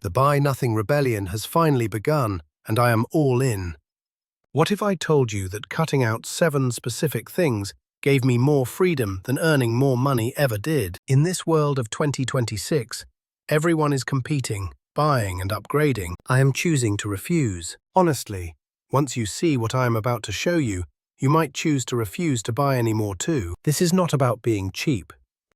The Buy Nothing rebellion has finally begun, and I am all in. What if I told you that cutting out 7 specific things gave me more freedom than earning more money ever did? In this world of 2026, everyone is competing, buying and upgrading. I am choosing to refuse. Honestly, once you see what I am about to show you, you might choose to refuse to buy any more too. This is not about being cheap.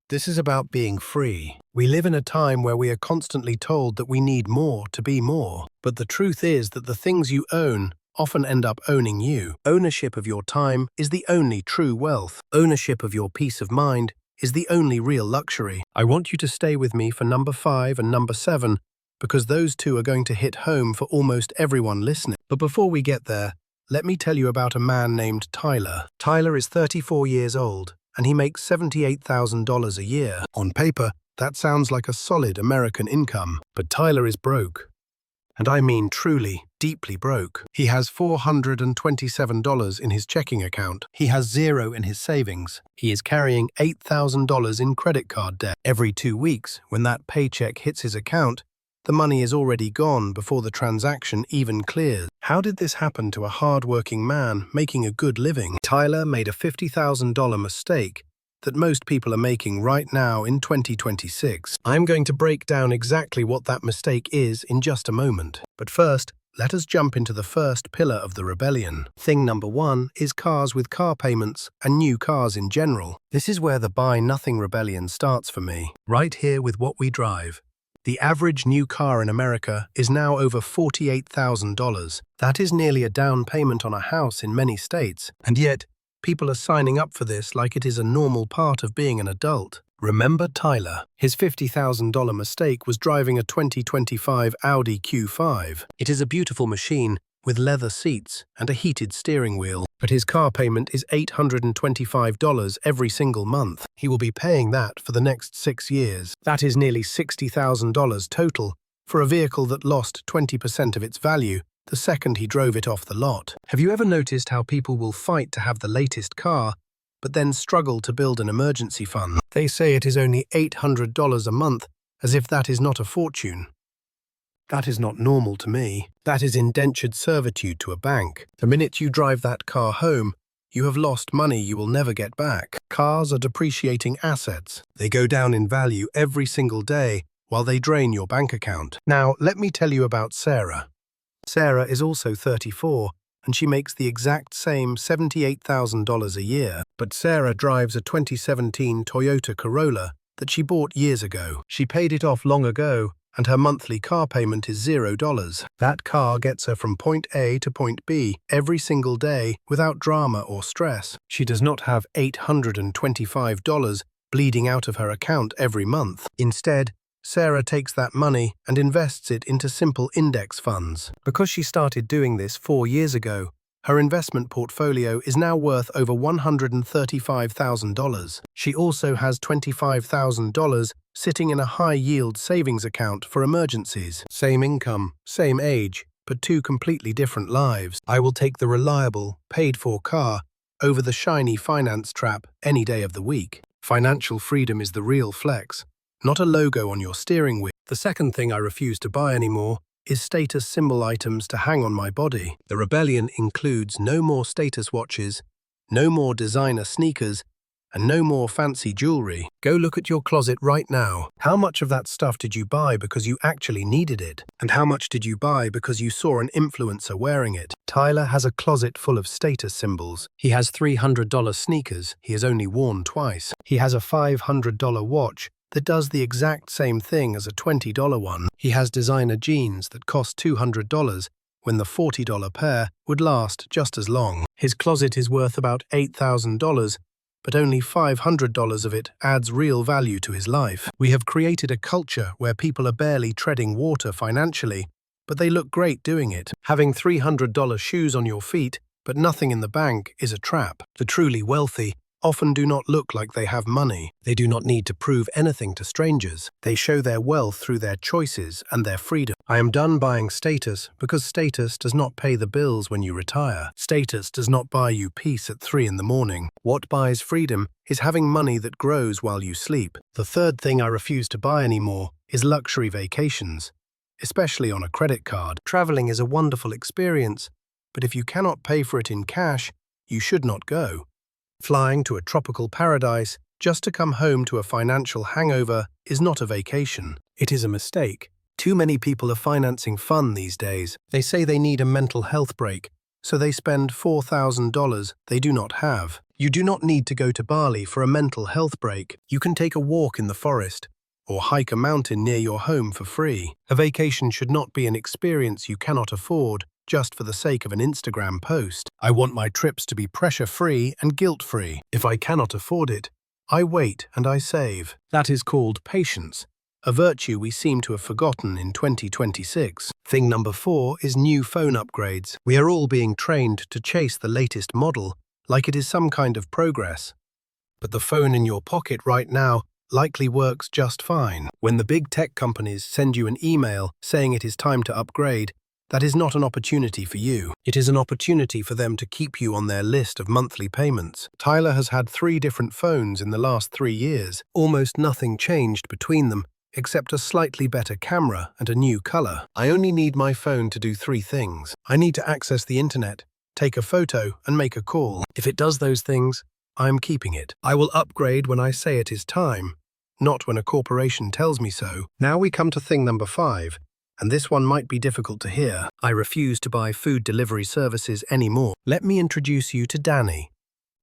This is about being free. We live in a time where we are constantly told that we need more to be more. But the truth is that the things you own often end up owning you. Ownership of your time is the only true wealth. Ownership of your peace of mind is the only real luxury. I want you to stay with me for number 5 and number 7, because those two are going to hit home for almost everyone listening. But before we get there, let me tell you about a man named Tyler. Tyler is 34 years old, and he makes $78,000 a year. On paper, that sounds like a solid American income. But Tyler is broke. And I mean truly, deeply broke. He has $427 in his checking account. He has 0 in his savings. He is carrying $8,000 in credit card debt. Every 2 weeks, when that paycheck hits his account, the money is already gone before the transaction even clears. How did this happen to a hard-working man making a good living? Tyler made a $50,000 mistake that most people are making right now in 2026. I'm going to break down exactly what that mistake is in just a moment. But first, let us jump into the first pillar of the rebellion. Thing number 1 is cars with car payments and new cars in general. This is where the Buy Nothing rebellion starts for me, right here with what we drive. The average new car in America is now over $48,000. That is nearly a down payment on a house in many states. And yet, people are signing up for this like it is a normal part of being an adult. Remember Tyler. His $50,000 mistake was driving a 2025 Audi Q5. It is a beautiful machine with leather seats and a heated steering wheel. But his car payment is $825 every single month. He will be paying that for the next 6 years. That is nearly $60,000 total for a vehicle that lost 20% of its value the second he drove it off the lot. Have you ever noticed how people will fight to have the latest car, but then struggle to build an emergency fund? They say it is only $800 a month, as if that is not a fortune. That is not normal to me. That is indentured servitude to a bank. The minute you drive that car home, you have lost money you will never get back. Cars are depreciating assets. They go down in value every single day while they drain your bank account. Now, let me tell you about Sarah. Sarah is also 34, and she makes the exact same $78,000 a year. But Sarah drives a 2017 Toyota Corolla that she bought years ago. She paid it off long ago, and her monthly car payment is $0. That car gets her from point A to point B every single day without drama or stress. She does not have $825 bleeding out of her account every month. Instead, Sarah takes that money and invests it into simple index funds. Because she started doing this 4 years ago, her investment portfolio is now worth over $135,000. She also has $25,000 sitting in a high-yield savings account for emergencies. Same income, same age, but 2 completely different lives. I will take the reliable, paid-for car over the shiny finance trap any day of the week. Financial freedom is the real flex, not a logo on your steering wheel. The second thing I refuse to buy anymore is status symbol items to hang on my body. The rebellion includes no more status watches, no more designer sneakers, and no more fancy jewelry. Go look at your closet right now. How much of that stuff did you buy because you actually needed it? And how much did you buy because you saw an influencer wearing it? Tyler has a closet full of status symbols. He has $300 sneakers he has only worn twice. He has a $500 watch that does the exact same thing as a $20 one. He has designer jeans that cost $200 when the $40 pair would last just as long. His closet is worth about $8,000, but only $500 of it adds real value to his life. We have created a culture where people are barely treading water financially, but they look great doing it. Having $300 shoes on your feet, but nothing in the bank is a trap. The truly wealthy often do not look like they have money. They do not need to prove anything to strangers. They show their wealth through their choices and their freedom. I am done buying status because status does not pay the bills when you retire. Status does not buy you peace at 3 in the morning. What buys freedom is having money that grows while you sleep. The third thing I refuse to buy anymore is luxury vacations. especially on a credit card. Traveling is a wonderful experience, but if you cannot pay for it in cash, you should not go. Flying to a tropical paradise just to come home to a financial hangover is not a vacation. It is a mistake. Too many people are financing fun these days. They say they need a mental health break, so they spend $4,000 they do not have. You do not need to go to Bali for a mental health break. You can take a walk in the forest or hike a mountain near your home for free. A vacation should not be an experience you cannot afford just for the sake of an Instagram post. I want my trips to be pressure-free and guilt-free. If I cannot afford it, I wait and I save. That is called patience, a virtue we seem to have forgotten in 2026. Thing number 4 is new phone upgrades. We are all being trained to chase the latest model like it is some kind of progress. But the phone in your pocket right now likely works just fine. When the big tech companies send you an email saying it is time to upgrade, that is not an opportunity for you. It is an opportunity for them to keep you on their list of monthly payments. Tyler has had 3 different phones in the last 3 years. Almost nothing changed between them, except a slightly better camera and a new color. I only need my phone to do 3 things. I need to access the internet, take a photo, and make a call. If it does those things, I am keeping it. I will upgrade when I say it is time, not when a corporation tells me so. Now we come to thing number 5. And this one might be difficult to hear. I refuse to buy food delivery services anymore. Let me introduce you to Danny.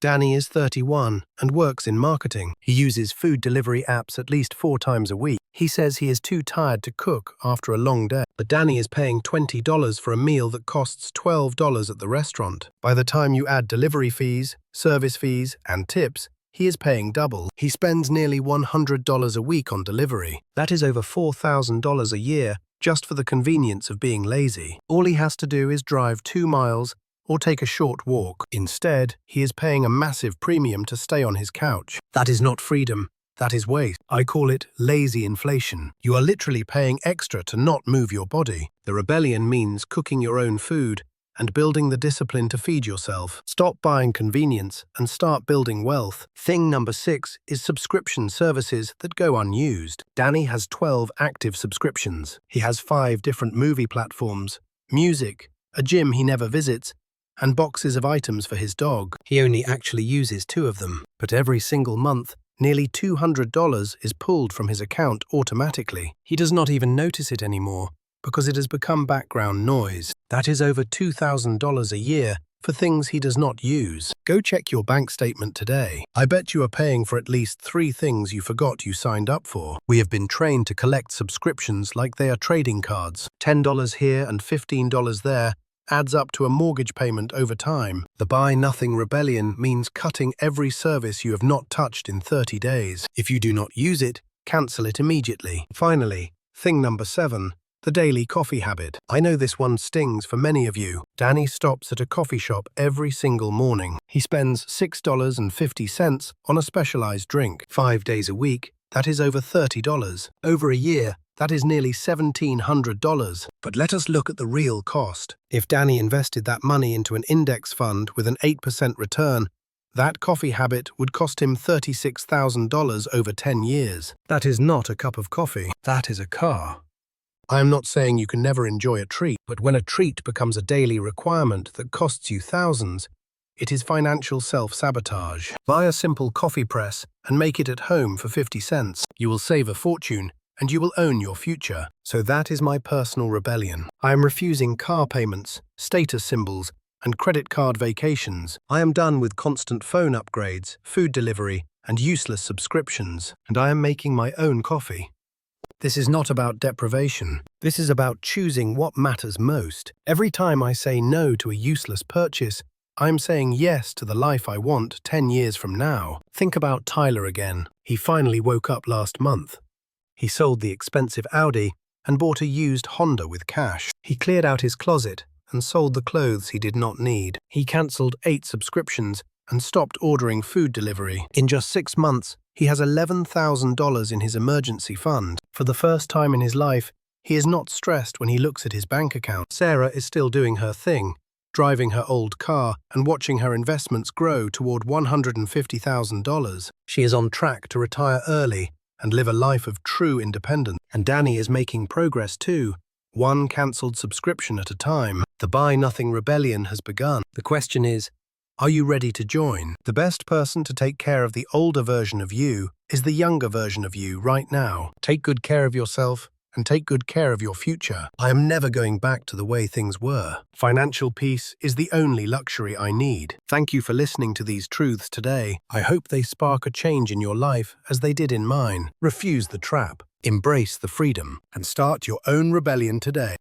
Danny is 31 and works in marketing. He uses food delivery apps at least 4 times a week. He says he is too tired to cook after a long day. But Danny is paying $20 for a meal that costs $12 at the restaurant. By the time you add delivery fees, service fees, and tips, he is paying double. He spends nearly $100 a week on delivery. That is over $4,000 a year just for the convenience of being lazy. All he has to do is drive 2 miles or take a short walk. Instead, he is paying a massive premium to stay on his couch. That is not freedom. That is waste. I call it lazy inflation. You are literally paying extra to not move your body. The rebellion means cooking your own food and building the discipline to feed yourself. Stop buying convenience and start building wealth. Thing number 6 is subscription services that go unused. Danny has 12 active subscriptions. He has 5 different movie platforms, music, a gym he never visits, and boxes of items for his dog. He only actually uses 2 of them. But every single month, nearly $200 is pulled from his account automatically. He does not even notice it anymore, because it has become background noise. That is over $2,000 a year for things he does not use. Go check your bank statement today. I bet you are paying for at least 3 things you forgot you signed up for. We have been trained to collect subscriptions like they are trading cards. $10 here and $15 there adds up to a mortgage payment over time. The Buy Nothing Rebellion means cutting every service you have not touched in 30 days. If you do not use it, cancel it immediately. Finally, thing number 7. The daily coffee habit. I know this one stings for many of you. Danny stops at a coffee shop every single morning. He spends $6.50 on a specialized drink. 5 days a week, that is over $30. Over a year, that is nearly $1,700. But let us look at the real cost. If Danny invested that money into an index fund with an 8% return, that coffee habit would cost him $36,000 over 10 years. That is not a cup of coffee. That is a car. I am not saying you can never enjoy a treat, but when a treat becomes a daily requirement that costs you thousands, it is financial self-sabotage. Buy a simple coffee press and make it at home for 50 cents. You will save a fortune, and you will own your future. So that is my personal rebellion. I am refusing car payments, status symbols, and credit card vacations. I am done with constant phone upgrades, food delivery, and useless subscriptions, and I am making my own coffee. This is not about deprivation. This is about choosing what matters most. Every time I say no to a useless purchase, I'm saying yes to the life I want 10 years from now. Think about Tyler again. He finally woke up last month. He sold the expensive Audi and bought a used Honda with cash. He cleared out his closet and sold the clothes he did not need. He cancelled 8 subscriptions and stopped ordering food delivery. In just 6 months, he has $11,000 in his emergency fund. For the first time in his life, he is not stressed when he looks at his bank account. Sarah is still doing her thing, driving her old car and watching her investments grow toward $150,000. She is on track to retire early and live a life of true independence. And Danny is making progress too, one cancelled subscription at a time. The Buy Nothing Rebellion has begun. The question is, are you ready to join? The best person to take care of the older version of you is the younger version of you right now. Take good care of yourself and take good care of your future. I am never going back to the way things were. Financial peace is the only luxury I need. Thank you for listening to these truths today. I hope they spark a change in your life as they did in mine. Refuse the trap, embrace the freedom, and start your own rebellion today.